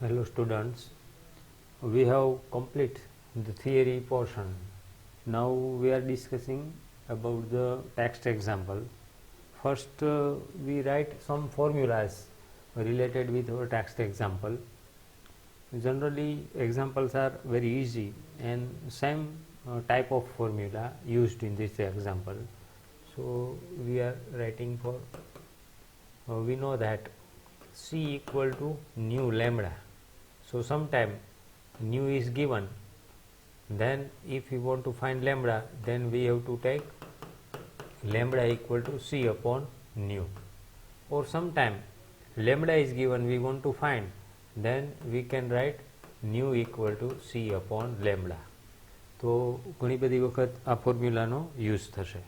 Hello students, we have complete the theory portion. Now we are discussing about the text example. First we write some formulas related with our text example. Generally examples are very easy and same type of formula used in this example. So we are writing for we know that C equal to nu lambda. So sometime nu is given, then if we want to find lambda, then we have to take lambda equal to C upon nu. Or sometime lambda is given, we want to find, then we can write nu equal to C upon lambda. તો ઘણી બધી વખત આ ફોર્મ્યુલાનો use થશે.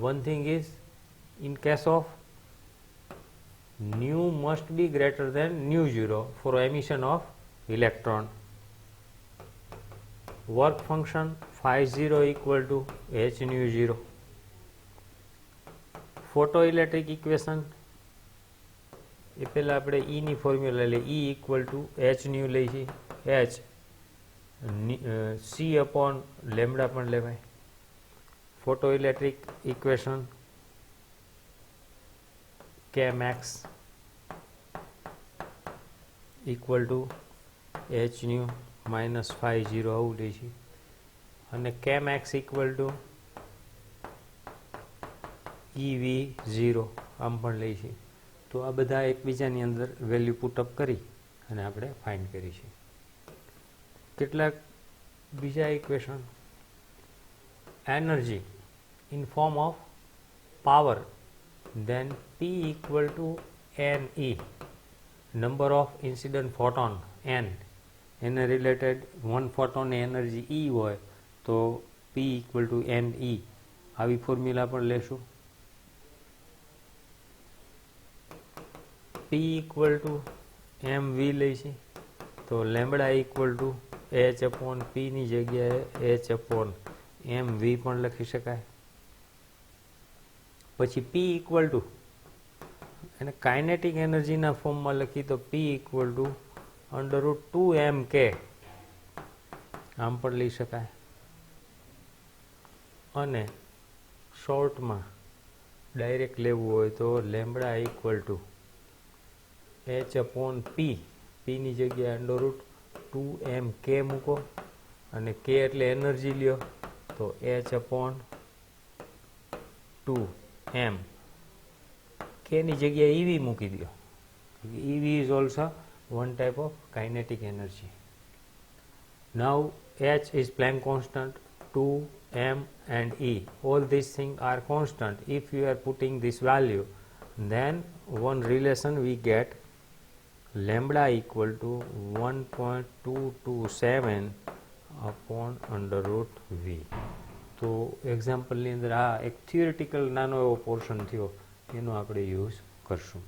One thing is, in case of nu must be greater than nu 0 for emission of electron. Work function phi 0 equal to h nu 0. Photoelectric equation એ પહેલા આપણે E ની formula લઈએ. E equal to h nu લઈએ. h C upon lambda પણ લેવાય. Photoelectric equation K max equal to h nu minus phi 0 આવું લઈશું. અને K max equal to EV0 આમ પણ લઈશું. તો આ બધા એકબીજાની અંદર વેલ્યુ પુટઅપ કરી અને આપણે ફાઇન્ડ કરીશું. કેટલાક બીજા equation, energy in form of power, then P equal to NE, number of incident photon N, એને related one photon energy E હોય તો P equal to NE આવી ફોર્મ્યુલા પણ લેશું. P equal to mv લઈશી તો lambda equal to h upon P ની જગ્યાએ h upon mv પણ લખી શકાય. પછી P equal to એને કાઇનેટિક એનર્જીના ફોર્મમાં લખી તો P equal to under root 2mk આમ પણ લઈ શકાય. અને શોર્ટમાં ડાયરેક્ટ લેવું હોય તો lambda equal to h upon P, P ની જગ્યાએ under root 2mk મૂકો અને k એટલે એનર્જી લ્યો તો h upon 2m, k ની જગ્યાએ EV મૂકી દો. EV is also one type of kinetic energy. Now h is Planck constant, 2, m and E, all these things are constant. If you are putting this value, then one relation we get lambda equal to 1.227 upon under root v. તો એક્ઝામ્પલની અંદર આ એક theoretical નાનો એવો portion થયો, એનો આપણે use કરશું.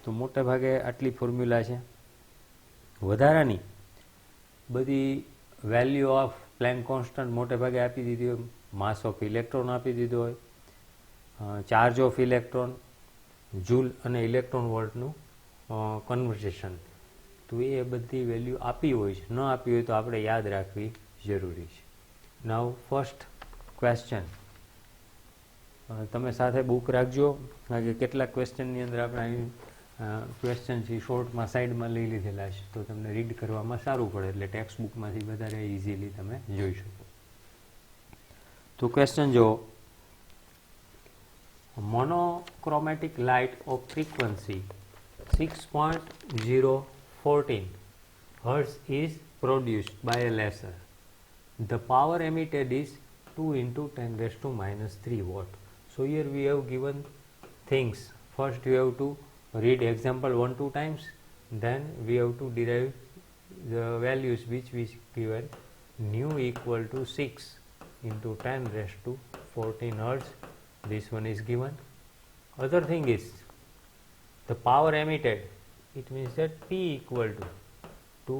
તો મોટા ભાગે આટલી ફોર્મ્યુલા છે. વધારાની બધી વેલ્યુ ઓફ પ્લેન્ક કોન્સ્ટન્ટ મોટે ભાગે આપી દીધી હોય, માસ ઓફ ઇલેક્ટ્રોન આપી દીધો હોય, ચાર્જ ઓફ ઇલેક્ટ્રોન, જૂલ અને ઇલેક્ટ્રોન વોલ્ટનું કન્વર્ઝેશન, તો એ બધી વેલ્યુ આપી હોય છે. ન આપી હોય તો આપણે યાદ રાખવી જરૂરી છે. નાઉ ફર્સ્ટ ક્વેશ્ચન, તમે સાથે બુક રાખજો, કારણ કે કેટલાક ક્વેશ્ચનની અંદર આપણે ક્વેશ્ચન છે શોર્ટમાં સાઈડમાં લઈ લીધેલા છે, તો તમને રીડ કરવામાં સારું પડે, એટલે ટેક્સ્ટ બુકમાંથી વધારે ઇઝીલી તમે જોઈ શકો. તો ક્વેશ્ચન જો, monochromatic light off frequency 6.014 hertz is produced by a laser. The power emitted is 2 into 10 raised to minus 3 watt. So here we have given things. First we have to read example 1-2 times, then we have to derive the values which we given. Nu equal to 6 into 10 raised to 14 hertz. This one is given. Other thing is the power emitted, it means that P equal to 2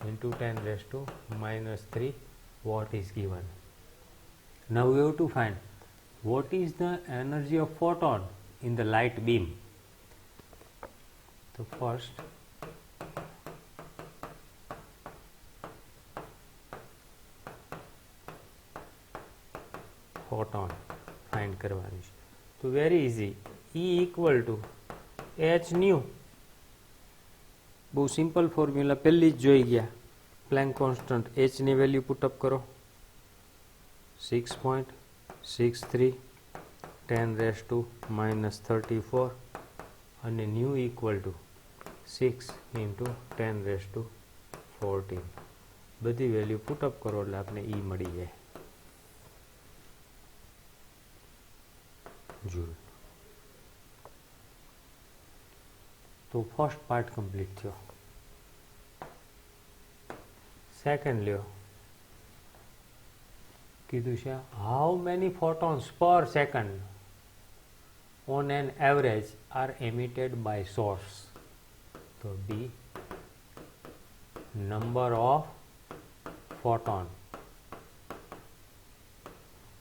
into 10 raised to minus 3 watt is given. Now we have to find what is the energy of photon in the light beam. So first photon find કરવાનું છે. તો very easy, E equal to h new. બહુ simple formula પહેલી જ જોઈ ગયા. Planck constant h ની value put up કરો 6.63 10⁻⁻34 અને ન્યુ ઇક્વલ ટુ 6 ઇન્ટુ 10⁻14. બધી વેલ્યુ પુટઅપ કરો એટલે આપણે E મળી જાય જૂલ. તો ફર્સ્ટ પાર્ટ કમ્પ્લીટ થયો. સેકન્ડ લ્યો, કીધું છે હાઉ મેની ફોટોન્સ પર second on an average are emitted by source. તો B number of photon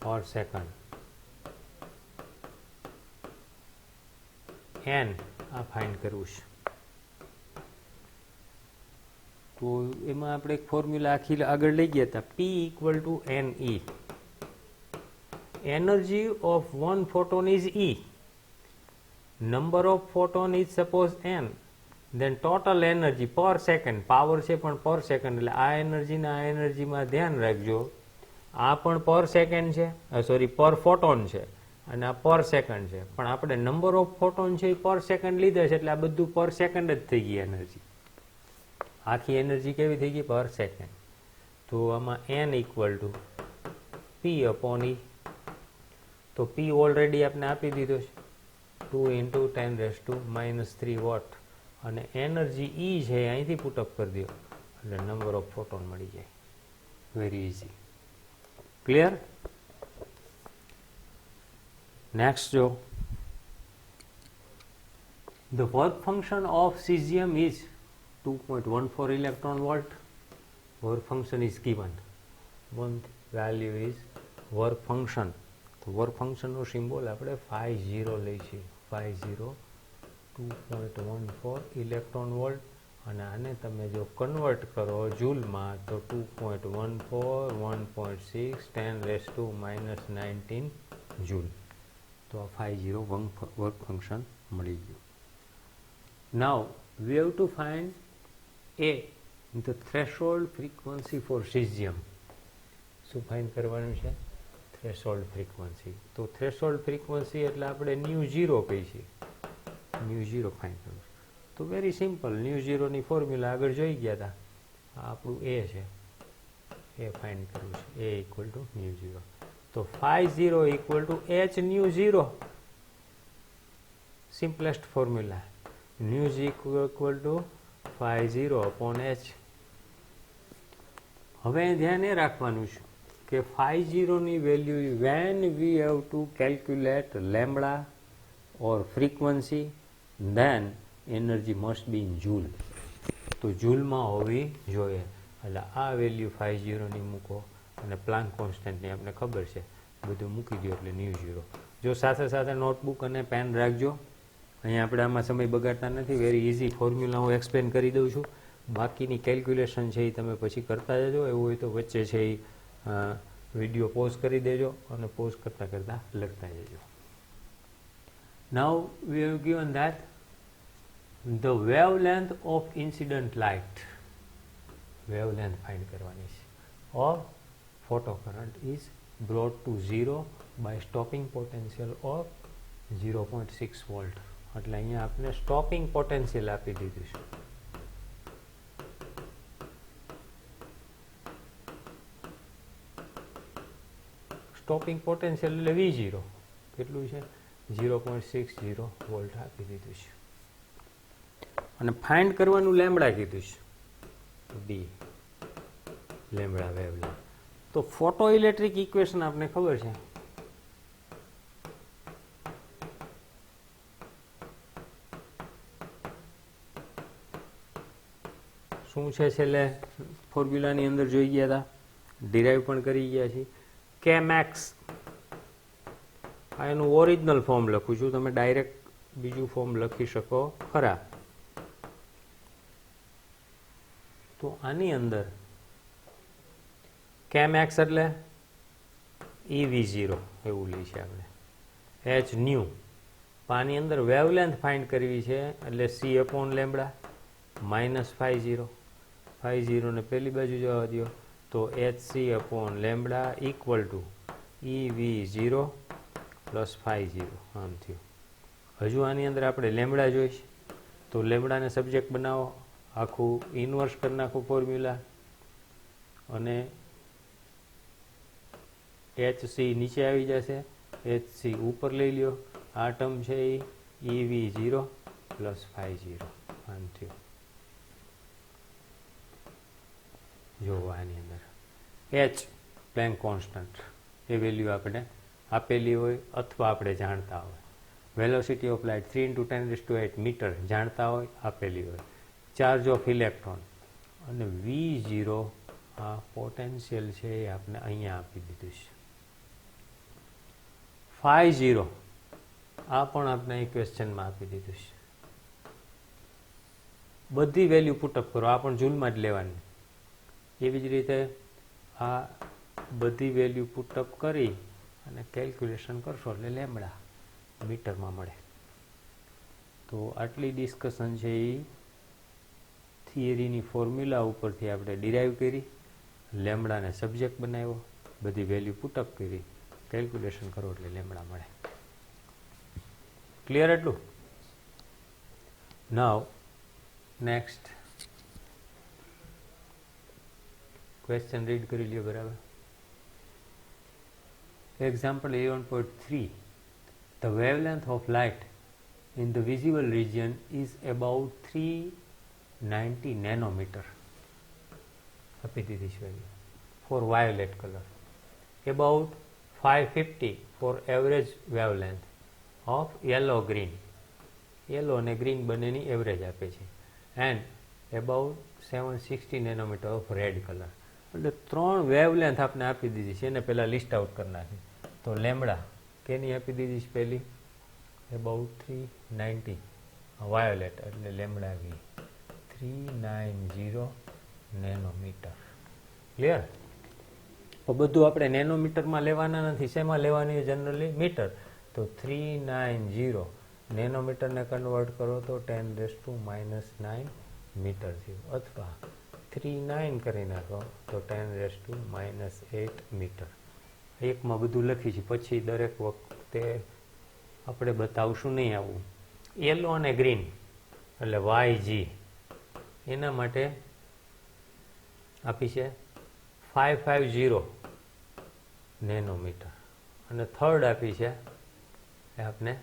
per second. n આ ફાઇન્ડ કરવું છે. તો એમાં આપણે એક ફોર્મ્યુલા આખી આગળ લઈ ગયા હતા. P equal to NE. Energy of one photon is E. Number of photon is suppose n. Then total energy per second, power છે પણ પર સેકન્ડ, એટલે આ એનર્જી ને આ એનર્જીમાં ધ્યાન રાખજો. આ પણ પર સેકન્ડ છે, સોરી પર ફોટોન છે, અને આ પર સેકન્ડ છે, પણ આપણે નંબર ઓફ ફોટોન છે એ પર સેકન્ડ લીધા છે, એટલે આ બધું પર સેકન્ડ જ થઈ ગઈ એનર્જી. આખી એનર્જી કેવી થઈ ગઈ? પર સેકન્ડ. તો આમાં n equal to P upon E. તો P ઓલરેડી આપણે આપી દીધો છે 2 ઇન્ટુ 10⁻³ વોટ, અને એનર્જી E છે અહીંથી પુટઅપ કરી દો એટલે નંબર ઓફ ફોટોન મળી જાય. Very easy. ક્લિયર? નેક્સ્ટ જો, the work function of cesium is 2.14 electron volt. Work function is given. One value is work function. તો વર્ક ફંક્શનનો સિમ્બોલ આપણે 50 લઈશું. 50 2.14 ઇલેક્ટ્રોન વોલ્ટ, અને આને તમે જો કન્વર્ટ કરો જૂલમાં તો 2.14 1.6 10⁻⁻19 જૂલ. તો આ 50 વર્ક ફંક્શન મળી ગયું. Now we have to find A, the threshold frequency for cesium. શું ફાઇન્ડ કરવાનું છે? Threshold frequency. તો થ્રેશોલ્ડ ફ્રીક્વન્સી એટલે આપણે ν0 કહી છીએ. ν0 ફાઇન્ડ કરવું. તો વેરી સિમ્પલ, ν0 ની ફોર્મ્યુલા આગળ જોઈ ગયા હતા. આ આપણું A છે, એ ફાઇન્ડ કરવું છે. A equal to ν0. તો 50 equal to h ν0. Simplest formula. ν equal to 50 upon h. હવે ધ્યાન એ રાખવાનું છે કે 50 ની value when we have to calculate lambda or frequency, then energy must be in joule. તો જૂલમાં હોવી જોઈએ. એટલે આ વેલ્યુ 50 ની મૂકો, અને પ્લાન્ક કોન્સ્ટન્ટની આપણે ખબર છે, બધું મૂકી દો એટલે ν0. જો સાથે સાથે નોટબુક અને પેન રાખજો. અહીંયા આપણે આમાં સમય બગાડતા નથી. વેરી ઇઝી ફોર્મ્યુલા હું એક્સપ્લેન કરી દઉં છું. બાકીની કેલ્ક્યુલેશન છે એ તમે પછી કરતા જજો. એવું હોય તો વચ્ચે છે એ વિડીયો પોઝ કરી દેજો, અને પોઝ કરતાં કરતાં લખતા જજો. Now we have given that the wavelength of incident light. Wavelength find કરવાની છે of photo current is brought to 0 by stopping potential of 0.6 volt. એટલે અહીંયા આપણે સ્ટોપિંગ પોટેન્શિયલ આપી દીધું છે. સ્ટોપિંગ પોટેન્શિયલ એટલે V0 કેટલું છે? 0.60 વોલ્ટ આપી દીધું છે. અને ફાઇન્ડ કરવાનું લેમ્બડા કીધું છે, D લેમ્બડા વેવલેન્થ. તો ફોટો ઇલેક્ટ્રિક ઇક્વેશન આપણે ખબર છે. શું છે છેલ્લે ફોર્મ્યુલાની અંદર જોઈ ગયા હતા, ડિરાઈવ પણ કરી ગયા છીએ. કે મેક્સ, આ એનું ઓરિજિનલ ફોર્મ લખું છું, તમે ડાયરેક્ટ બીજું ફોર્મ લખી શકો ખરા. તો આની અંદર કે મેક્સ એટલે EV0 એવું લઈશું આપણે. h ન્યુ પાની અંદર વેવલેન્થ ફાઇન્ડ કરવી છે એટલે c અપોન લેમ્બડા માઇનસ 50 50 ને પેલી બાજુ જવા દો તો hc upon lambda equal two EV0 plus 50 આમ થયું. હજુ આની અંદર આપણે લેમ્બડા જોઈશ તો લેમ્બડાને સબ્જેક્ટ બનાવો, આખું ઇન્વર્સ કરી નાખું ફોર્મ્યુલા અને HC નીચે આવી જશે, HC ઉપર લઈ લ્યો. આ ટર્મ છે એ EV0 પ્લસ 50 આમ થયું. જોવો આની અંદર H પ્લેન્ક કોન્સ્ટન્ટ એ વેલ્યુ આપણે આપેલી હોય અથવા આપણે જાણતા હોય. વેલોસિટી ઓફ લાઇટ 3 × 10⁸ મીટર જાણતા હોય, આપેલી હોય. ચાર્જ ઓફ ઇલેક્ટ્રોન અને V0 આ પોટેન્શિયલ છે એ આપણે અહીંયા આપી દીધું છે. 50 આ પણ આપણે અહીં ક્વેશ્ચનમાં આપી દીધું છે. બધી વેલ્યુ પુટઅપ કરો, આ પણ જૂલમાં જ લેવાની. એવી જ રીતે આ બધી વેલ્યુ પુટઅપ કરી અને કેલ્ક્યુલેશન કરશો એટલે લેમ્બડા મીટરમાં મળે. તો આટલી ડિસ્કશન છે એ થિયરીની ફોર્મ્યુલા ઉપરથી આપણે ડિરાઈવ કરી, લેમ્બડાને સબ્જેક્ટ બનાવ્યો, બધી વેલ્યુ પુટઅપ કરી, કેલ્ક્યુલેશન કરો એટલે લેમ્બડા મળે. ક્લિયર એટલું? નાવ નેક્સ્ટ ક્વેશ્ચન રીડ કરી લ્યો બરાબર. Example 11.3 The wavelength of light in the visible region is about 390 nanometer. આપી દીધી છે for violet color, about 550 for average wavelength of yellow green. Yellow અને green બંનેની એવરેજ આપે છે. and about 760 nanometer of red color. એટલે 3 wavelength આપણે આપી દીધી છે. એને પહેલા લિસ્ટ આઉટ કરી નાખી. તો લેમ્બડા કેની આપી દીધી છે પહેલી? about 390 વાયોલેટ એટલે લેમ્બડા V 390 નેનોમીટર. ક્લિયર? તો બધું આપણે નેનોમીટરમાં લેવાના નથી. શેમાં લેવાની? Generally metre. તો 390 નેનોમીટરને કન્વર્ટ કરો તો 10⁻⁹ મીટર થયું, અથવા 39 કરી નાખો તો 10⁻⁸ મીટર. એકમાં બધું લખી છે, પછી દરેક વખતે આપણે બતાવશું નહીં આવું. યલો અને ગ્રીન એટલે YG એના માટે આપી છે 550 નેનોમીટર અને થર્ડ આપી છે આપને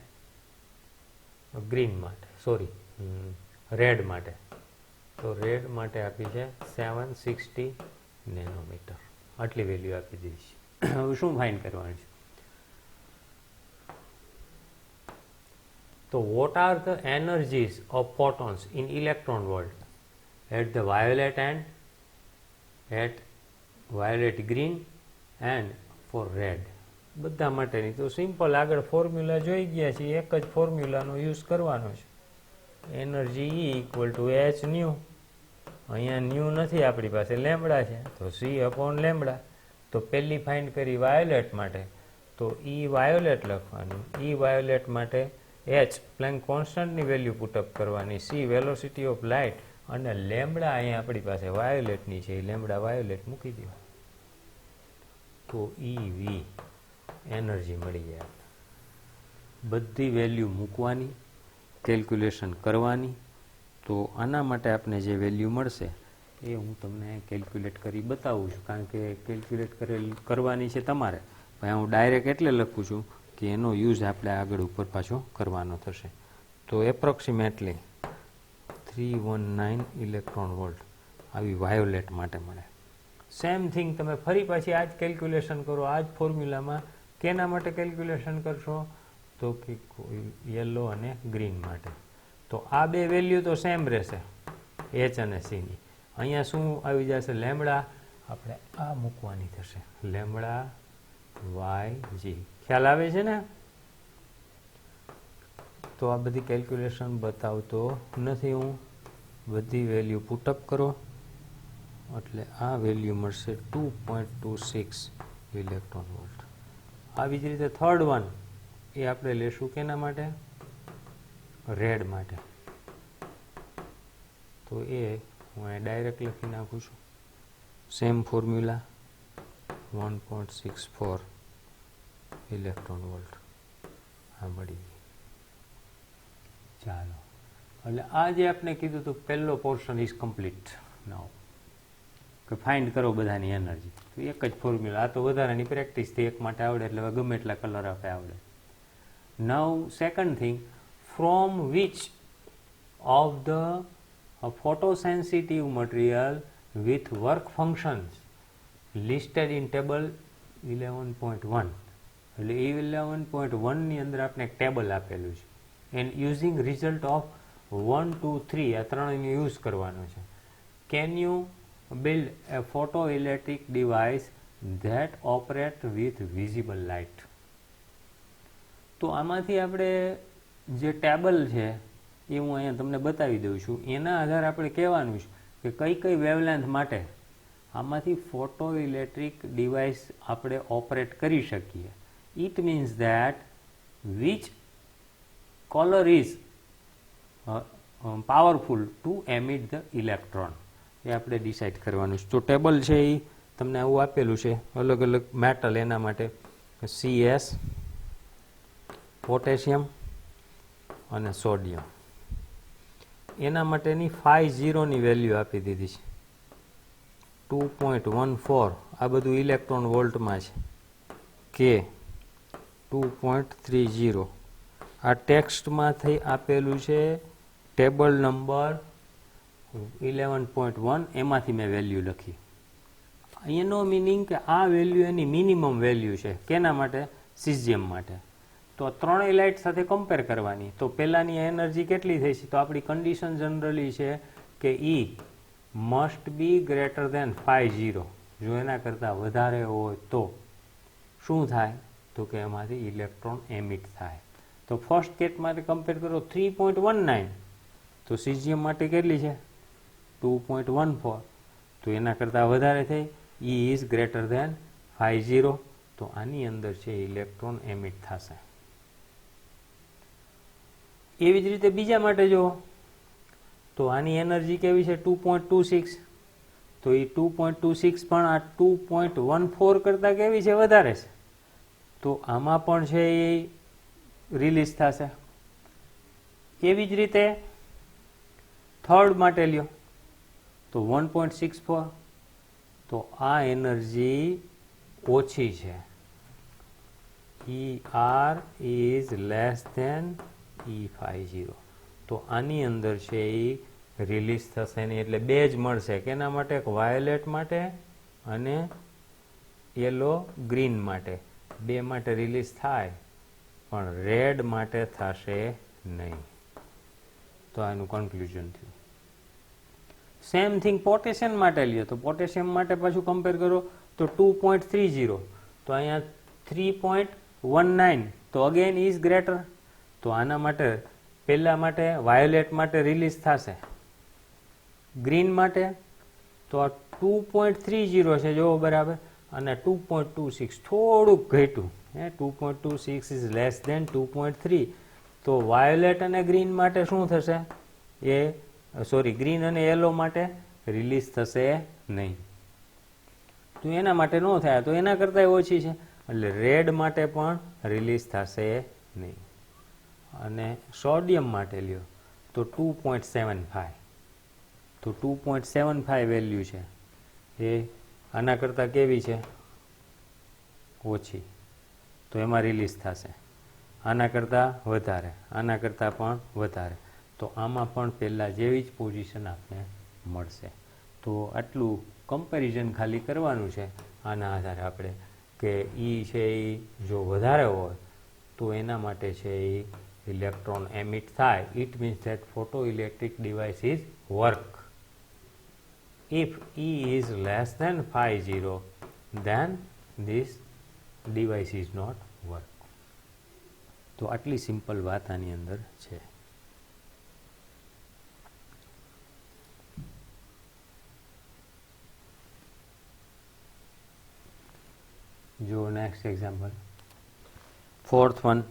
ગ્રીન માટે, સોરી રેડ માટે. તો રેડ માટે આપી છે 760 નેનોમીટર. આટલી વેલ્યુ આપી દીધી છે. હવે શું ફાઇન્ડ કરવાનું છે? તો what are the energies of photons in electron world at the violet and at violet green and for red? બધા માટેની તો સિમ્પલ આગળ ફોર્મ્યુલા જોઈ ગયા છે, એક જ ફોર્મ્યુલાનો યુઝ કરવાનો છે. Energy E equal to H new. અહીંયા ન્યુ નથી આપણી પાસે, લેમ્બડા છે, તો C અપોન લેમ્બડા. તો પહેલી ફાઇન્ડ કરી વાયોલેટ માટે, તો E વાયોલેટ લખવાનું. E વાયોલેટ માટે H પ્લેન્ક કોન્સ્ટન્ટની વેલ્યુ પુટઅપ કરવાની, C વેલોસિટી ઓફ લાઇટ અને લેમ્બડા અહીંયા આપણી પાસે વાયોલેટની છે, લેમ્બડા વાયોલેટ મૂકી દો તો EV એનર્જી મળી જાય. બધી વેલ્યુ મૂકવાની, કેલ્ક્યુલેશન કરવાની. તો આના માટે આપણે જે વેલ્યુ મળશે એ હું તમને કેલ્ક્યુલેટ કરી બતાવું છું, કારણ કે કેલ્ક્યુલેટ કરવાની છે તમારે. પણ હું ડાયરેક્ટ એટલે લખું છું કે એનો યુઝ આપણે આગળ ઉપર પાછો કરવાનો થશે. તો એપ્રોક્સિમેટલી 319 ઇલેક્ટ્રોન વોલ્ટ આવી વાયોલેટ માટે મળે. સેમ થિંગ તમે ફરી પાછી આ જ કેલ્ક્યુલેશન કરો, આ જ ફોર્મ્યુલામાં. કેના માટે કેલ્ક્યુલેશન કરશો? તો કે યલો અને ગ્રીન માટે. તો આ બે વેલ્યુ તો સેમ રહેશે, H અને C ની. અહીંયા શું આવી જશે? લેમ્બડા આપણે આ મૂકવાની થશે, લેમ્બડા YG. ખ્યાલ આવે છે ને? તો આ બધી કેલ્ક્યુલેશન બતાવતો નથી હું. બધી વેલ્યુ પુટઅપ કરો એટલે આ વેલ્યુ મળશે 2.26 ઇલેક્ટ્રોન વોલ્ટ. આવી જ રીતે થર્ડ વન એ આપણે લેશું કેના માટે? રેડ માટે. તો એ હું અહીં ડાયરેક્ટ લખી નાખું છું. સેમ ફોર્મ્યુલા 1.64 ઇલેક્ટ્રોન વોલ્ટ આ મળી ગઈ. ચાલો, એટલે આ જે આપણે કીધું હતું પહેલો પોર્શન ઇઝ કમ્પ્લીટ. નાઉ કે ફાઇન્ડ કરો બધાની એનર્જી, તો એક જ ફોર્મ્યુલા. આ તો વધારાની પ્રેક્ટિસથી એક માટે આવડે એટલે હવે ગમે એટલા કલર આપે આવડે. Now second thing, from which of the photosensitive material with work functions listed in table 11.1. એટલે 11.1 ની અંદર આપણે એક ટેબલ આપેલું છે એન્ડ યુઝિંગ રિઝલ્ટ ઓફ 1, 2, 3 આ ત્રણનો યુઝ કરવાનો છે. Can you build A photo electric device that operate with visible light? તો આમાંથી આપણે જે ટેબલ છે એ હું અહીંયા તમને બતાવી દઉં છું. એના આધારે આપણે કહેવાનું છે કે કઈ કઈ વેવલેન્થ માટે આમાંથી ફોટો ઇલેક્ટ્રિક ડિવાઇસ આપણે ઓપરેટ કરી શકીએ. It means that which color is powerful to emit the electron. એ આપણે ડિસાઇડ કરવાનું છે. તો ટેબલ છે એ તમને આવું આપેલું છે, અલગ અલગ મેટલ એના માટે CS, પોટેશિયમ અને સોડિયમ. એના માટેની 50 ની વેલ્યુ આપી દીધી છે 2.14. આ બધું ઇલેક્ટ્રોન વોલ્ટમાં છે. K 2.30. આ ટેક્સ્ટમાંથી આપેલું છે ટેબલ નંબર 11.1, એમાંથી મેં વેલ્યુ લખી. એનો મિનિંગ કે આ વેલ્યુ એની મિનિમમ વેલ્યુ છે. કેના માટે? સિઝિયમ માટે. તો ત્રણેય લાઇટ સાથે કમ્પેર કરવાની. તો પહેલાની એનર્જી કેટલી થઈ છે? તો આપણી કન્ડિશન જનરલી છે કે E must B greater than 50. જો એના કરતાં વધારે હોય તો શું થાય? તો કે એમાંથી ઇલેક્ટ્રોન એમિટ થાય. તો ફર્સ્ટ કેટ માટે કમ્પેર કરો 3.19, તો સિઝિયમ માટે કેટલી છે? 2.14. તો એના કરતાં વધારે થઈ. E is greater than 50. તો આની અંદર છે ઇલેક્ટ્રોન એમિટ થશે. એવી જ રીતે બીજા માટે જો, તો આની એનર્જી કેવી છે? 2.26. તો એ 2.26 પણ આ 2.14 કરતાં કેવી છે? વધારે છે. તો આમાં પણ છે એ રિલીઝ થશે. એવી જ રીતે થર્ડ માટે લ્યો તો 1.64. તો આ એનર્જી ઓછી છે. ER is less than E50. તો આની અંદર છે એ રિલીઝ થશે નહીં. એટલે બે જ મળશે. કેના માટે? વાયોલેટ માટે અને યલો ગ્રીન માટે. બે માટે રિલીઝ થાય પણ રેડ માટે થશે નહીં. તો આનું કન્ક્લુઝન થયું. સેમ થિંગ પોટેશિયમ માટે લ્યો તો પોટેશિયમ માટે પાછું કમ્પેર કરો તો 2.30. તો અહીંયા 3.19. તો અગેન ઇઝ ગ્રેટર. તો આના માટે પહેલા માટે વાયોલેટ માટે રિલીઝ થશે. ગ્રીન માટે તો આ 2.30 છે જો બરાબર, અને 2.26 થોડુંક ઘટ્યું. 2.26 ઇઝ લેસ દેન 2.3. તો વાયોલેટ અને ગ્રીન માટે શું થશે? ગ્રીન અને યલો માટે રિલીઝ થશે નહીં. તો એના માટે ન થાય. તો એના કરતાં ઓછી છે એટલે રેડ માટે પણ રિલીઝ થશે નહીં. અને સોડિયમ માટે લ્યો તો 2.75. તો 2.75 વેલ્યુ છે એ આના કરતાં કેવી છે? ઓછી. તો એમાં રિલીઝ થશે. આના કરતાં વધારે, આના કરતાં પણ વધારે. તો આમાં પણ પહેલાં જેવી જ પોઝિશન આપને મળશે. તો આટલું કમ્પેરિઝન ખાલી કરવાનું છે આના આધારે આપણે કે E છે એ જો વધારે હોય તો એના માટે છે એ ઇલેક્ટ્રોન એમિટ થાય. It means that photo electric device is work. If E is less than 50, then this device is not work. તો આટલી સિમ્પલ વાત આની અંદર છે. જો next example, Fourth one,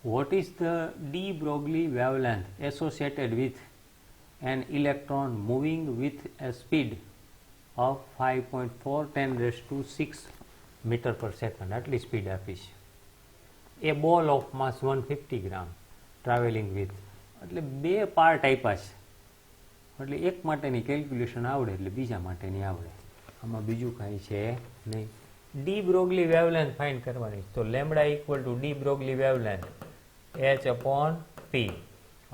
what is the de Broglie wavelength associated with an electron moving with a speed of 5.4 10 raised to 6 meter per second? આટલી speed આપી છે. એ બોલ of mass 150 gram travelling with, એટલે બે પાર્ટ આપ્યા છે, એટલે એક માટેની કેલ્ક્યુલેશન આવડે એટલે બીજા માટેની આવડે. આમાં બીજું કાંઈ છે નહીં. ડી બ્રોગલી વેવલેન્થ ફાઇન્ડ કરવાની, તો lambda equal to de Broglie wavelength h upon p,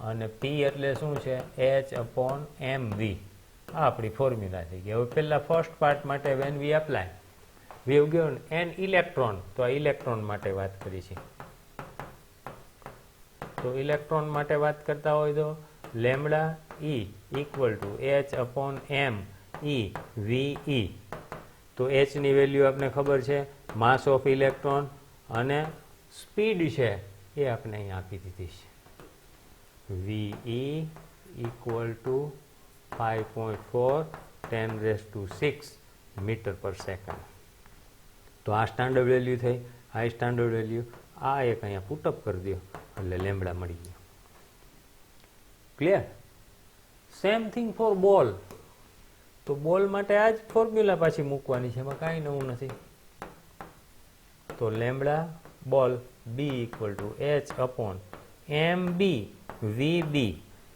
અને પી એટલે શું છે? H upon m v. આ આપણી ફોર્મ્યુલા થઈ ગઈ. હવે પહેલાં ફર્સ્ટ પાર્ટ માટે when we apply we have given an electron, તો આ ઇલેક્ટ્રોન માટે વાત કરી છે. તો ઇલેક્ટ્રોન માટે વાત કરતા હોય તો lambda e equal to h upon m e v e. તો એચની વેલ્યુ આપણે ખબર છે, માસ ઓફ ઇલેક્ટ્રોન, અને સ્પીડ છે એ આપણે અહીં આપી દીધી છે, v e equal to 5.4 10 raised to 6 metre પર સેકન્ડ. તો આ સ્ટાન્ડર્ડ વેલ્યુ થઈ. આ સ્ટાન્ડર્ડ વેલ્યુ આ એક અહીંયા પુટઅપ કરી દો એટલે લેમ્બડા મળી ગયો. ક્લિયર? સેમ થિંગ ફોર બોલ. તો બોલ માટે આ જ ફોર્મ્યુલા પાછી મૂકવાની છે, એમાં કાંઈ નવું નથી. તો lambda ball b equal to h upon m b v b.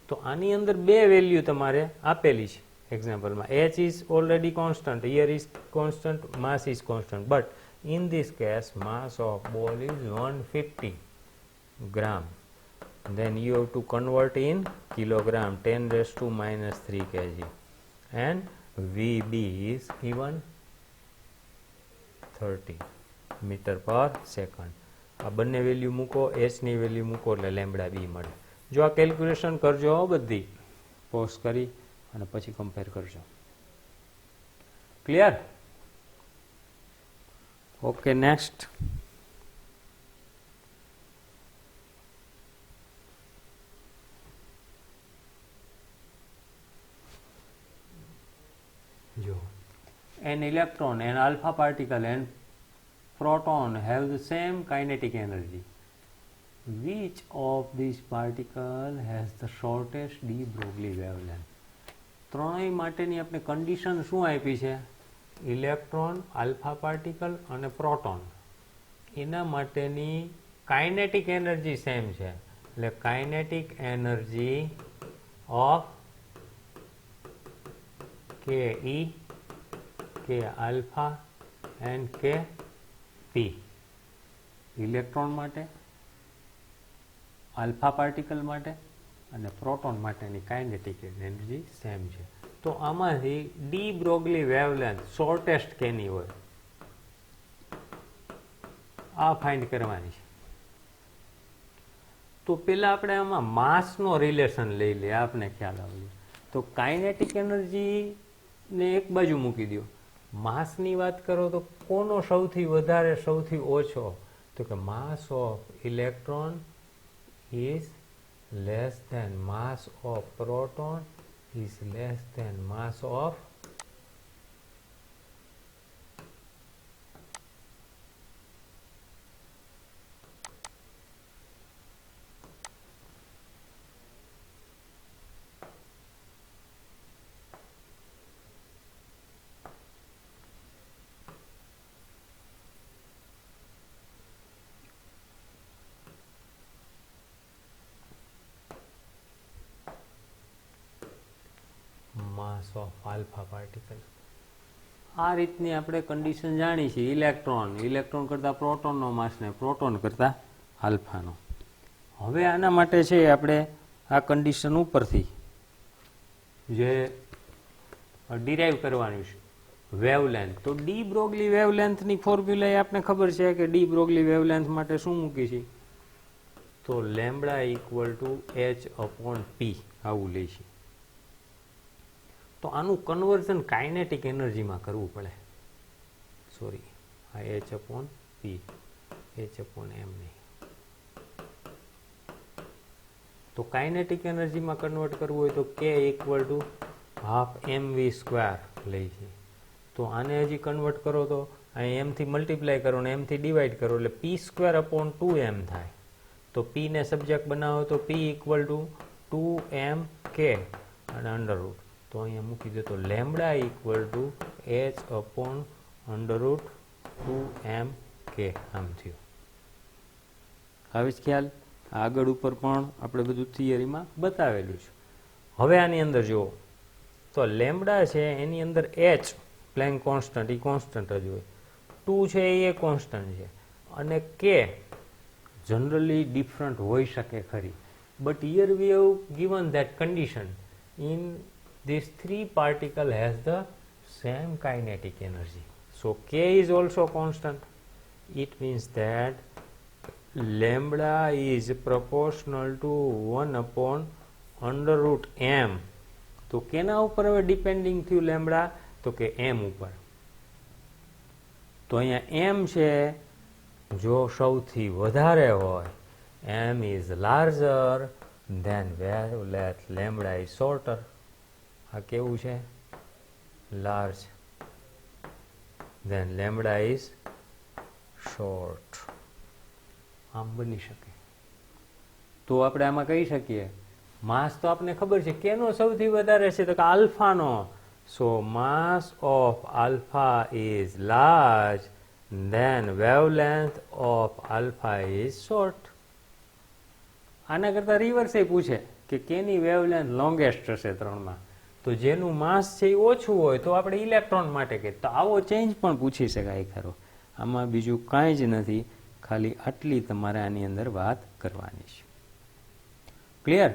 તો આની અંદર બે વેલ્યુ તમારે આપેલી છે એક્ઝામ્પલમાં. H is already constant, here is constant, mass is constant, but in this case mass of ball is 150 gram. Then you have to convert in kilogram, 10 raised to minus 3 kg, and VB is given 30 meter per second. આ બંને value મૂકો, H ની value મૂકો એટલે lambda બી મળે. જો આ calculation કરજો બધી, પોઝ કરી અને પછી કમ્પેર કરજો. ક્લિયર? Okay, next. જો an electron, an alpha particle and proton have the same kinetic energy. Which of these particle has the shortest de Broglie wavelength? ત્રણેય માટેની આપણે કન્ડિશન શું આપી છે? ઇલેક્ટ્રોન, આલ્ફા પાર્ટિકલ અને પ્રોટોન, એના માટેની કાઇનેટિક એનર્જી સેમ છે. એટલે કાઇનેટિક એનર્જી ઓફ કે ઈ, કે આલ્ફા એન્ડ કે પી. ઇલેક્ટ્રોન માટે, આલ્ફા પાર્ટિકલ માટે અને પ્રોટોન માટેની કાઇનેટિક એનર્જી સેમ છે. તો આમાંથી ડી બ્રોગલી વેવલેન્થ શોર્ટેસ્ટ કેની હોય આ ફાઇન્ડ કરવાની છે. તો પેલા આપણે આમાં માસનો રિલેશન લઈ લે, આપને ખ્યાલ આવે. તો કાઇનેટિક એનર્જી ને એક બાજુ મૂકી દો, માસની વાત કરો તો કોનો સૌથી વધારે સૌથી ઓછો? તો કે માસ of electron is less than mass of proton is less than mass of mass of alpha particle. આ રીતની આપણે કન્ડિશન જાણી છે. ઇલેક્ટ્રોન કરતા પ્રોટોનનો માસ ને પ્રોટોન કરતા આલ્ફાનો. હવે આના માટે છે આપણે આ કન્ડિશન ઉપરથી જે ડિરાઈવ કરવાનું છે વેવલેન્થ. તો ડી બ્રોગલી વેવલેન્થની ફોર્મ્યુલા એ આપણે ખબર છે કે ડી બ્રોગલી વેવલેન્થ માટે શું મૂકી છે? તો lambda equal to h upon p આવું લે છે. તો આનું કન્વર્ઝન કાઇનેટિક એનર્જીમાં કરવું પડે. સોરી, આ H upon P, H upon M નહીં. તો કાઇનેટિક એનર્જીમાં કન્વર્ટ કરવું હોય તો કે equal to half M V square લઈ છે. તો આને હજી કન્વર્ટ કરો તો અહીં એમથી મલ્ટીપ્લાય કરો ને એમથી ડિવાઈડ કરો એટલે પી સ્ક્વેર અપોન 2m થાય. તો પી ને સબ્જેક્ટ બનાવો તો પી ઇક્વલ ટુ 2mk અને અંડરરૂટ. તો અહીંયા મૂકી દો તો lambda equal to h upon under root 2mk આમ થયું. હવે જ ખ્યાલ આગળ ઉપર પણ આપણે બધું થિયરીમાં બતાવેલું છે. હવે આની અંદર જુઓ તો લેમડા છે એની અંદર h પ્લેન કોન્સ્ટન્ટ એ કોન્સ્ટન્ટ જ હોય, 2 છે એ કોન્સ્ટન્ટ છે અને k જનરલી ડિફરન્ટ હોઈ શકે ખરી. But here we have given that condition in these three particle has the same kinetic energy. So k is also constant. It means that lambda is proportional to 1 upon under root m. તો કેના ઉપર હવે depending થયું lambda? તો કે m ઉપર. તો અહીંયા m છે જો સૌથી વધારે હોય, m is larger then wavelength lambda is shorter. આ કેવું છે? large then lambda is short. આમ બની શકે. તો આપણે આમાં કહી શકીએ માસ તો આપને ખબર છે કેનો સૌથી વધારે છે તો કે આલ્ફાનો. So mass of alpha is large then wavelength of alpha is short. આના કરતા રિવર્સ એ પૂછે કે કેની વેવલેન્થ લોંગેસ્ટ હશે ત્રણમાં, તો જેનું માસ છે એ ઓછું હોય તો આપણે ઇલેક્ટ્રોન માટે કે તો આવો ચેન્જ પણ પૂછી શકાય ખરો. આમાં બીજું કાંઈ જ નથી, ખાલી આટલી તમારે આની અંદર વાત કરવાની છે. ક્લિયર?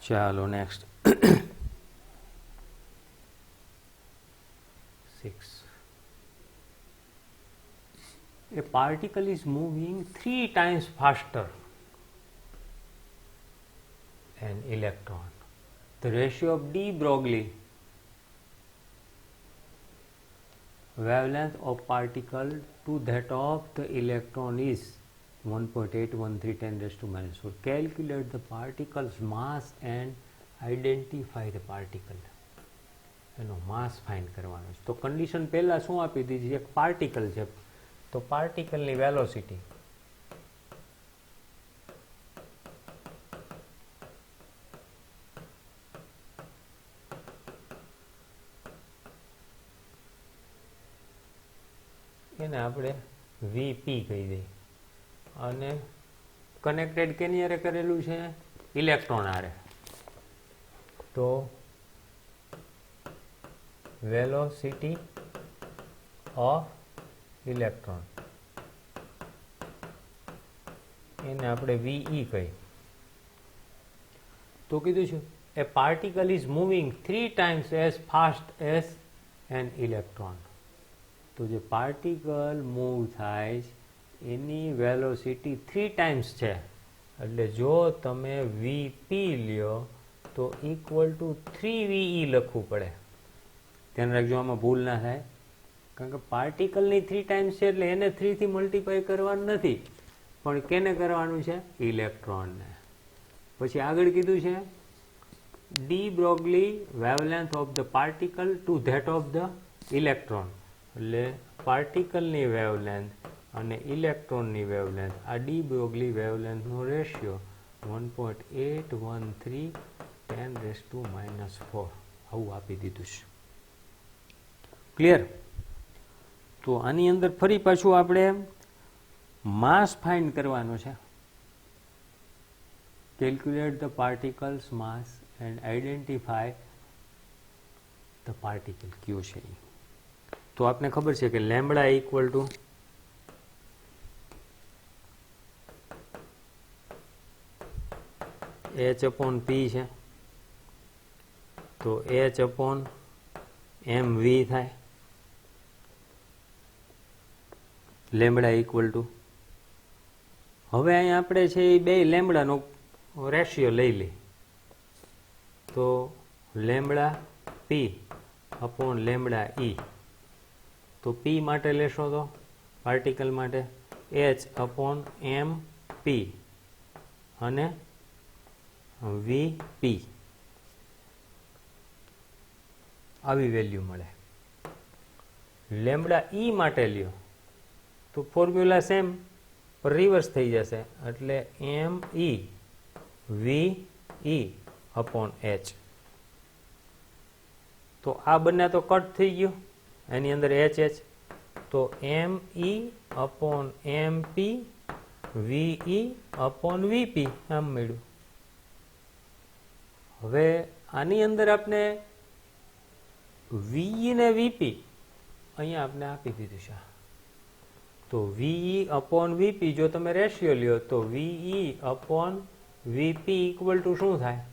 ચાલો next 6. A particle is moving 3 times faster an electron. The ratio of de Broglie wavelength of particle to that of the electron is 1.813 10 raised to -4. Calculate the particle's mass and identify the particle. એનો માસ find કરવાનો છે. તો condition પહેલા શું આપી દીધી? એક particle છે તો પાર્ટિકલની વેલોસિટી એને આપણે વીપી કહી દઈએ અને કનેક્ટેડ કેની હારે કરેલું છે? ઇલેક્ટ્રોન હારે. તો વેલોસિટી ઓફ ઇલેક્ટ્રોન એને આપણે વીઈ કહી. તો કીધું છે એ particle is moving 3 times as fast as an electron. તો જે પાર્ટિકલ મૂવ થાય એની વેલોસિટી 3 times છે, એટલે જો તમે વીપી લ્યો તો ઇક્વલ ટુ 3VE લખવું પડે. ધ્યાન રાખજો આમાં ભૂલ ના થાય, કારણ કે પાર્ટિકલની 3 times છે એટલે એને 3 થી મલ્ટીપ્લાય કરવાનું નથી, પણ કેને કરવાનું છે? ઇલેક્ટ્રોનને. પછી આગળ કીધું છે D Broglie wavelength of the particle two that of the electron. એટલે પાર્ટિકલની વેવલેન્થ અને ઇલેક્ટ્રોનની વેવલેન્થ, આ de Broglie વેવલેન્થનો ratio 1.813 10 raised to -4 આવું આપી દીધું છે. ક્લિયર? તો આની અંદર ફરી પાછું આપણે માસ ફાઇન્ડ કરવાનો છે. Calculate the particles mass and identify the particle કયો છે. તો આપને ખબર છે કે lambda equal to h upon p છે, તો h upon mv થાય. લેમ્બડા ઇક્વલ ટુ હવે અહીંયા આપણે છે એ બે લેમ્બડાનો રેશિયો લઈ લે તો લેમ્બડા પી અપોન લેમ્બડા ઈ. તો પી માટે લેશો તો પાર્ટિકલ માટે h upon m p અને વીપી આવી વેલ્યુ મળે. લેમ્બડા ઈ માટે લ્યો તો ફોર્મ્યુલા સેમ પણ રિવર્સ થઈ જશે, એટલે એમ ઈ વી ઈ અપોન એચ. તો આ બંને તો કટ થઈ ગયું, એની અંદર એચ એચ, તો એમ ઈ અપોન એમ પી વીઈ અપોન વીપી આમ મળ્યું. હવે આની અંદર આપણે વીઈ ને વીપી અહીંયા આપણે આપી દીધું છે. તો વીઈ અપોન વીપી જો તમે રેશિયો લ્યો તો VE upon VP equal to શું થાય?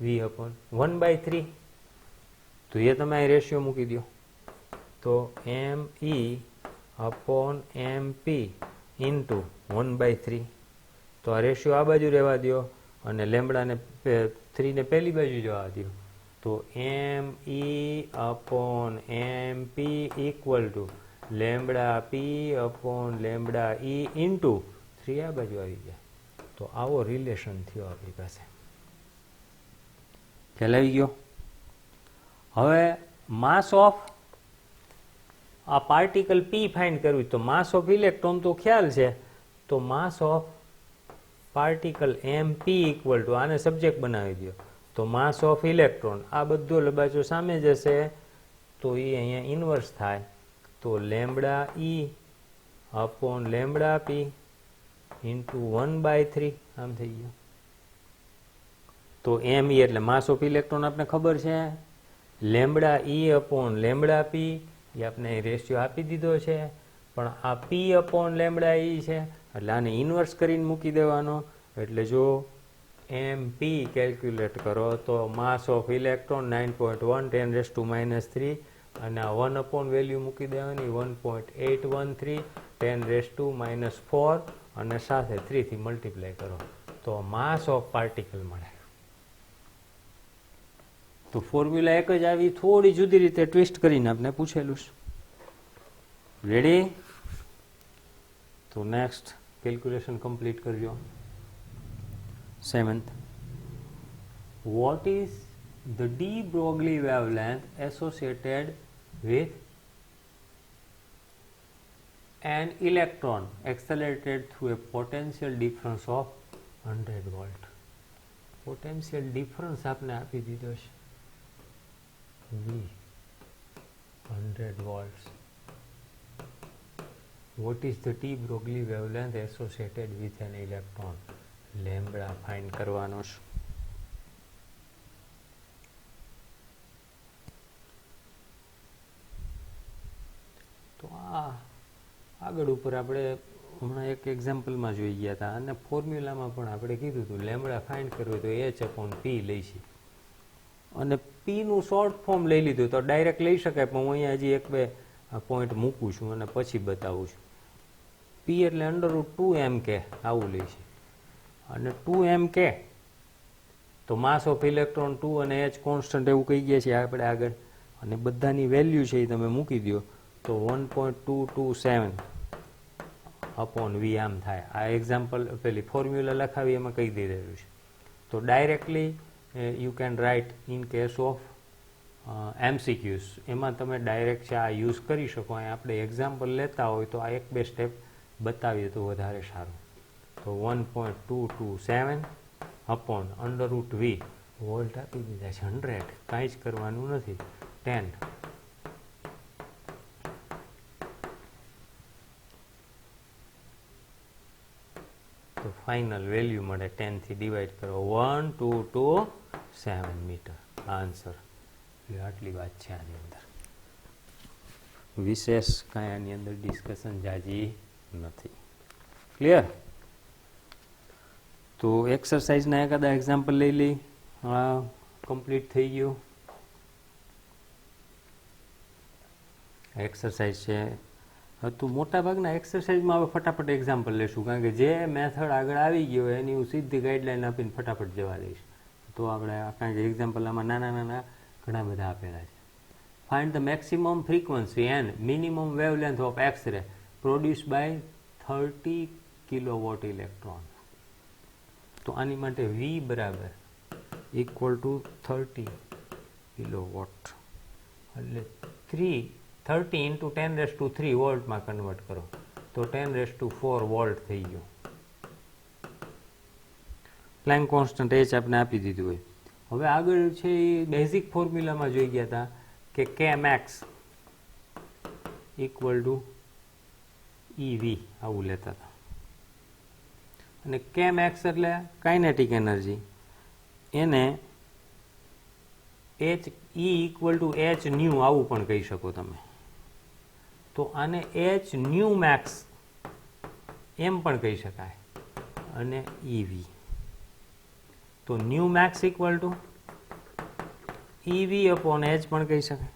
V upon 1/3. તો એ તમે અહીં રેશિયો મૂકી દો, તો એમ ઈ અપોન એમ પી ઇન્ટુ 1/3. તો આ રેશિયો આ બાજુ રહેવા દો અને લેમ્બડાને 3 ને પહેલી બાજુ જવા દો. તો m e upon m P equal to lambda p upon lambda e into 3 આ બાજુ આવી ગયા. તો આવો રિલેશન થયો આપણી પાસે. ખ્યાલ આવી ગયો? હવે માસ ઓફ આ પાર્ટિકલ પી ફાઇન્ડ કરવું તો માસ ઓફ ઇલેક્ટ્રોન તો ખ્યાલ છે, તો mass of particle M P equal to આને સબ્જેક્ટ બનાવી દો. તો માસ ઓફ ઇલેક્ટ્રોન આ બધો લબાચો સામે જશે તો એ અહીંયા ઇન્વર્સ થાય. તો લેમ્બડા ઈ અપોન લેમ્બડા પી ઇન્ટુ 1/3 આમ થઈ ગયું. તો એમ ઈ એટલે માસ ઓફ ઇલેક્ટ્રોન આપણે ખબર છે, લેમ્બડા ઈ અપોન લેમ્બડા પી એ આપણે રેશિયો આપી દીધો છે, પણ આ પી અપોન લેમ્બડા ઈ છે એટલે આને ઇન્વર્સ કરીને મૂકી દેવાનો. એટલે જો એમ પી કેલ્ક્યુલેટ કરો તો માસ ઓફ ઇલેક્ટ્રોન 9.1 10⁻³ અને આ 1 અપોન વેલ્યુ મૂકી દેવાની 1.813 10⁻⁴ અને સાથે 3 થી મલ્ટીપ્લાય કરો તો માસ ઓફ પાર્ટિકલ મળે. તો ફોર્મ્યુલા એક જ આવી, થોડી જુદી રીતે ટ્વિસ્ટ કરીને આપણે પૂછેલું છે. રેડી? તો નેક્સ્ટ કેલ્ક્યુલેશન કમ્પ્લીટ કરજો. 7th, what is the de Broglie wavelength associated with an electron accelerated through a potential difference of 100 volt? Potential difference आपने आपी दीधो छे V 100 volts. What is the de Broglie wavelength associated with an electron? Lambda find કરવાનો છે. તો આ આગળ ઉપર આપણે હમણાં એક એક્ઝામ્પલમાં જોઈ ગયા હતા અને ફોર્મ્યુલામાં પણ આપણે કીધું હતું લેમ્બડા ફાઇન્ડ કરવું તો એચ અપોન પી લઈશું અને પીનું શોર્ટ ફોર્મ લઈ લીધું તો ડાયરેક્ટ લઈ શકાય, પણ હું અહીંયા હજી એક બે પોઈન્ટ મૂકું છું અને પછી બતાવું છું. પી એટલે √2mk આવું લઈશું અને 2mk તો માસ ઓફ ઇલેક્ટ્રોન 2 અને એચ કોન્સ્ટન્ટ એવું કહી ગયા છે આપણે આગળ, અને બધાની વેલ્યુ છે એ તમે મૂકી દો તો 1.227 અપોન વી આમ થાય. આ એક્ઝામ્પલ પેલી ફોર્મ્યુલા લખાવી એમાં કહી દીધેલું છે. તો directly you can write in case of MCQs એમાં તમે ડાયરેક્ટ છે આ યુઝ કરી શકો. અહીં આપણે એક્ઝામ્પલ લેતા હોય તો આ એક બે સ્ટેપ બતાવીએ તો વધારે સારું. તો 1.227 અપોન √v વોલ્ટ આપી દીધા છે 100, કાંઈ જ કરવાનું નથી, 10. તો ફાઇનલ વેલ્યુ મળે 10 થી ડિવાઈડ કરો 1227 મીટર આન્સર. આટલી વાત છે આની અંદર, વિશેષ કાંઈ આની અંદર ડિસ્કશન જાજી નથી. ક્લિયર? તો એક્સરસાઇઝના એકાદા એક્ઝામ્પલ લઈ લઈ. હા, કમ્પ્લીટ થઈ ગયું. એક્સરસાઇઝ છે તો મોટા ભાગના એક્સરસાઇઝમાં હવે ફટાફટ એક્ઝામ્પલ લેશું, કારણ કે જે મેથડ આગળ આવી ગયો એની હું સીધી ગાઈડલાઈન આપીને ફટાફટ જવા દઈશ. તો આપણે કારણ કે એક્ઝામ્પલ આમાં નાના નાના ઘણા બધા આપેલા છે. Find the maximum frequency and minimum wavelength of X-ray produce by 30 kilowatt electron. તો આની માટે V બરાબર ઇક્વલ ટુ 30 કિલોવોટ એટલે 30 ઇન્ટુ 10⁻³ વોલ્ટમાં કન્વર્ટ કરો તો 10⁻⁴ વોલ્ટ થઈ ગયો. પ્લેન્ક કોન્સ્ટન્ટ H આપણે આપી દીધું હોય. હવે આગળ છે એ બેઝિક ફોર્મ્યુલામાં જોઈ ગયા હતા કે Kmax ઇક્વલ ટુ EV આવું લેતા હતા અને Kmax એટલે કાઇનેટિક એનર્જી, એને H E equal to H new આવું પણ કહી શકો તમે. તો આને H ન્યુ મેક્સ એમ પણ કહી શકાય અને EV. તો nu max equal to EV અપોન H પણ કહી શકાય.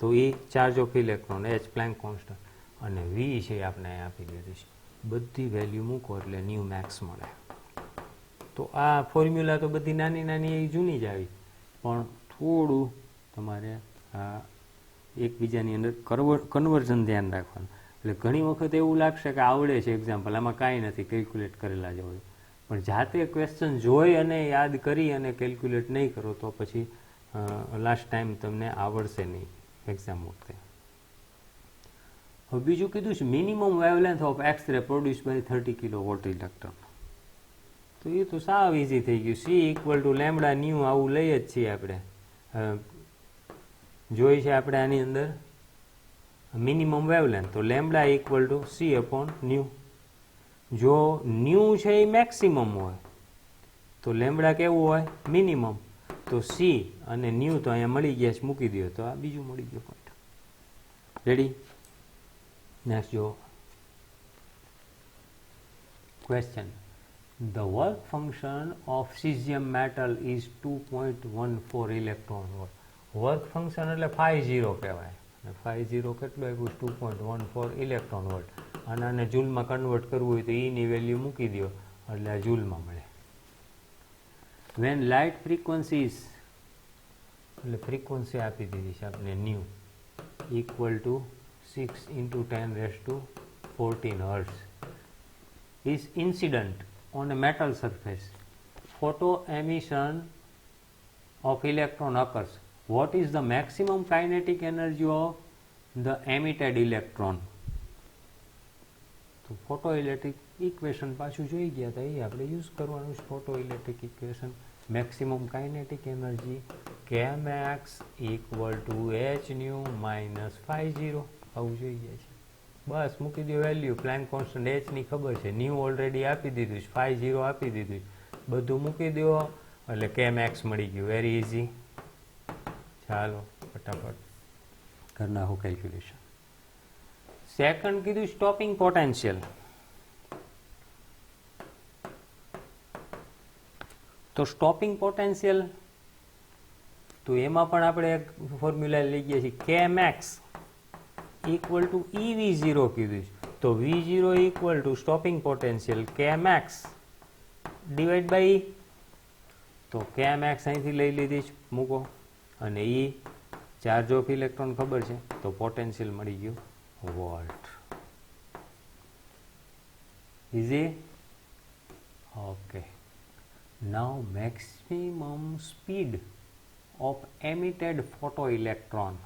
તો એ charge of electron H Planck constant અને V છે આપણે આપી દીધી છે. બધી વેલ્યુ મૂકો એટલે ન્યુ મેક્સ મળે. તો આ ફોર્મ્યુલા તો બધી નાની નાની એ જૂની જ આવી, પણ થોડું તમારે આ એકબીજાની અંદર કન્વર્ઝન ધ્યાન રાખવાનું. એટલે ઘણી વખત એવું લાગશે કે આવડે છે એક્ઝામ્પલ, આમાં કાંઈ નથી, કેલ્ક્યુલેટ કરેલા જ હોય, પણ જાતે ક્વેશ્ચન જોઈ અને યાદ કરી અને કેલ્ક્યુલેટ નહીં કરો તો પછી લાસ્ટ ટાઈમ તમને આવડશે નહીં એક્ઝામ વખતે. હવે બીજું કીધું છે minimum wavelength of X-ray produce by 30 kilowatt electron. તો એ તો સાવ ઇઝી થઈ ગયું. C equal to lambda nu આવું લઈએ જ છીએ આપણે. જોઈ છે આપણે આની અંદર મિનિમમ વેવલેન્થ, તો lambda equal two C upon new. જો ન્યુ છે એ મેક્સિમમ હોય તો લેમ્બડા કેવું હોય? મિનિમમ. તો C અને ન્યુ તો અહીંયા મળી ગયા છે, મૂકી દો તો આ બીજું મળી ગયું પોઈન્ટ. રેડી? નેક્સ્ટ જો question. The work function of cesium metal is 2.14 electron volt. Work function એટલે 50 કહેવાય. 50 કેટલું આપ્યું? 2.14 ઇલેક્ટ્રોન વોલ્ટ. અને આને જૂલમાં કન્વર્ટ કરવું હોય તો ઈની વેલ્યુ મૂકી દો એટલે આ જૂલમાં મળે. વેન લાઇટ ફ્રીક્વન્સીઝ એટલે ફ્રીક્વન્સી આપી દીધી છે આપણે new equal to 6 into 10⁻14 hertz is incident on a metal surface. Photo emission of electron occurs. What is the maximum kinetic energy of the emitted electron? તો ફોટો ઇલેક્ટ્રિક ઇક્વેશન પાછું જોઈ ગયા હતા, એ આપણે યુઝ કરવાનું છે. Photo electric equation maximum kinetic energy Kmax equal to H new minus 50 આવું જોઈ ગયા છે. બસ મૂકી દો વેલ્યુ. પ્લેન્ક કોન્સ્ટન્ટ H ની ખબર છે, ન્યુ ઓલરેડી આપી દીધું છે, 50 આપી દીધું, બધું મૂકી દો એટલે Kmax મળી ગયું. Very easy. ચાલો ફટાફટ કરી નાખો કેલ્ક્યુલેશન. સેકન્ડ કીધું સ્ટોપિંગ પોટેન્શિયલ. તો સ્ટોપિંગ પોટેન્શિયલ તો એમાં પણ આપણે એક ફોર્મ્યુલા લઈ ગયા છીએ. Kmax ઇક્વલ ટુ EV0 કીધું છે. તો V0 equal to stopping potential Kmax divide by E. તો Kmax અહીંથી લઈ લીધી છે, મૂકો, અને E ચાર્જ ઓફ ઇલેક્ટ્રોન ખબર છે, તો પોટેન્શિયલ મળી ગયું volt. Easy? Okay. Now maximum speed of emitted photo electron.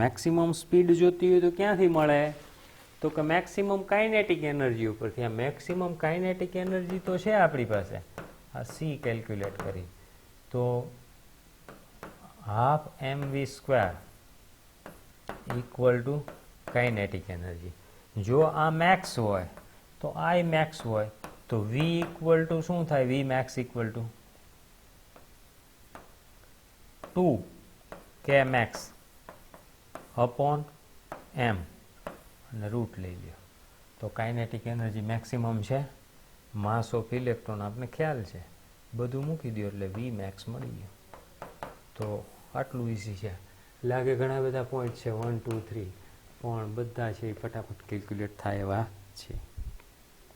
Maximum speed જોતી હોય તો ક્યાંથી મળે? તો કે મેક્સિમમ કાઇનેટિક એનર્જી ઉપરથી. આ મેક્સિમમ કાઇનેટિક એનર્જી તો છે આપણી પાસે, આ C કેલ્ક્યુલેટ કરી તો 12 mv² equal to kinetic energy. જો આ મેક્સ હોય તો I મેક્સ હોય તો V ઇક્વલ ટુ શું થાય? V max equal to 2 Kmax upon m અને રૂટ લઈ લ્યો તો કાઇનેટિક એનર્જી મેક્સિમમ છે. માસ ઓફ ઇલેક્ટ્રોન આપણે ખ્યાલ છે, બધું મૂકી દો એટલે V મેક્સ મળી ગયું. તો આટલું ઇઝી છે. લાગે ઘણા બધા પોઈન્ટ છે 1 2 3, પણ બધા છે એ ફટાફટ કેલ્ક્યુલેટ થાય એવા છે.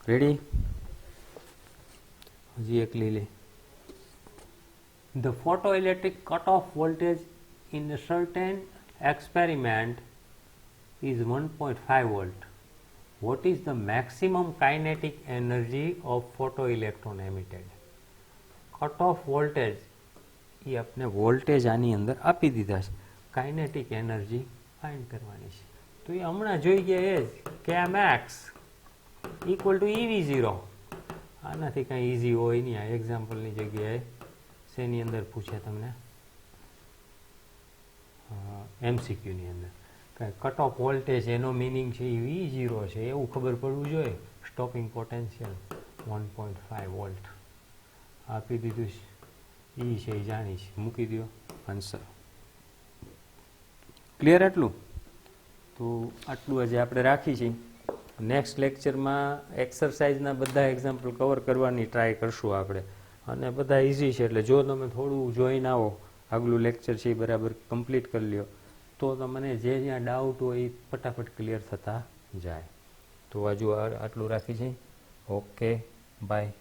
રેડી? હજી એક લઈ લે. The photoelectric cutoff voltage in a certain experiment is 1.5 volt. What is the maximum kinetic energy of photoelectron emitted? Cut off voltage એ આપણે વોલ્ટેજ આની અંદર આપી દીધા છે, કાઇનેટિક એનર્જી ફાઇન્ડ કરવાની છે. તો એ હમણાં જોઈ ગયા એ જ કે આ મેક્સ ઇક્વલ ટુ EV0. આનાથી કાંઈ ઇઝી હોય નહીં. આ એક્ઝામ્પલની જગ્યાએ શેની અંદર પૂછે તમને, MCQની અંદર કાંઈ કટ ઓફ વોલ્ટેજ એનો મિનિંગ છે એ V0 છે એવું ખબર પડવું જોઈએ. સ્ટોપિંગ પોટેન્શિયલ 1.5 વોલ્ટ આપી દીધું છે, એ છે એ જાણી છે, મૂકી દો આન્સર. ક્લિયર આટલું? તો આટલું હજી આપણે રાખી છીએ. નેક્સ્ટ લેક્ચરમાં એક્સરસાઇઝના બધા એક્ઝામ્પલ કવર કરવાની ટ્રાય કરશું આપણે, અને બધા ઇઝી છે. એટલે જો તમે થોડું જોઈને આવો, આગલું લેક્ચર છે એ બરાબર કમ્પ્લીટ કરી લ્યો, તો તમને જે જ્યાં ડાઉટ હોય એ ફટાફટ ક્લિયર થતા જાય. તો હજુ આટલું રાખી છે. Okay, by.